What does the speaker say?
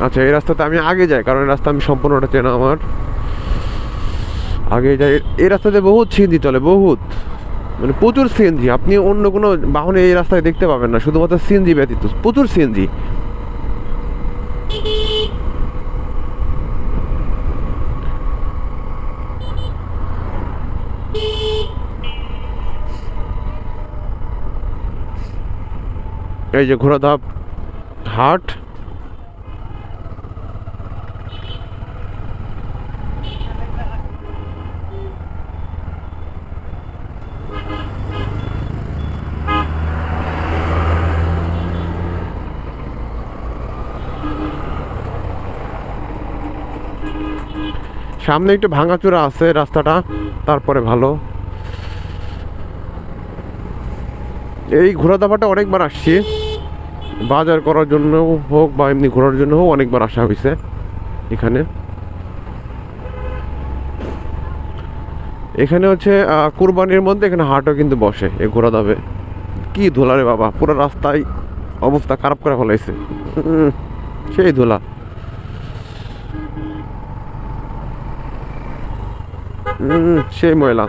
আচ্ছা, এই রাস্তাতে আমি আগে যাই, কারণ এই রাস্তা আমি সম্পূর্ণটা চেনা আমার। আগে যাই। এই রাস্তাতে বহুত সিএনজি চলে, বহুত, মানে প্রচুর সিএনজি। আপনি অন্য কোনো বাহনে এই রাস্তায় দেখতে পাবেন না, শুধুমাত্র সিএনজি ব্যতীত প্রচুর সিএনজি। এই যে ঘোড়াধাপ হাট। সামনে একটু ভাঙাচোরা আছে রাস্তাটা, তারপরে ভালো। এই ঘোড়াধাপাটা অনেকবার আসছি, বাজার করার জন্য হোক বা এমনি ঘোরার জন্য হোক, অনেকবার আসা হয়েছে এখানে। এখানে হচ্ছে কুরবানির মধ্যে এখানে হাটও কিন্তু বসে এই ঘোড়াধাপে। কি ধুলা রে বাবা, পুরো রাস্তায় অবস্থা খারাপ করে ফেলাইছে। সেই ধুলা। সেই ময়লা।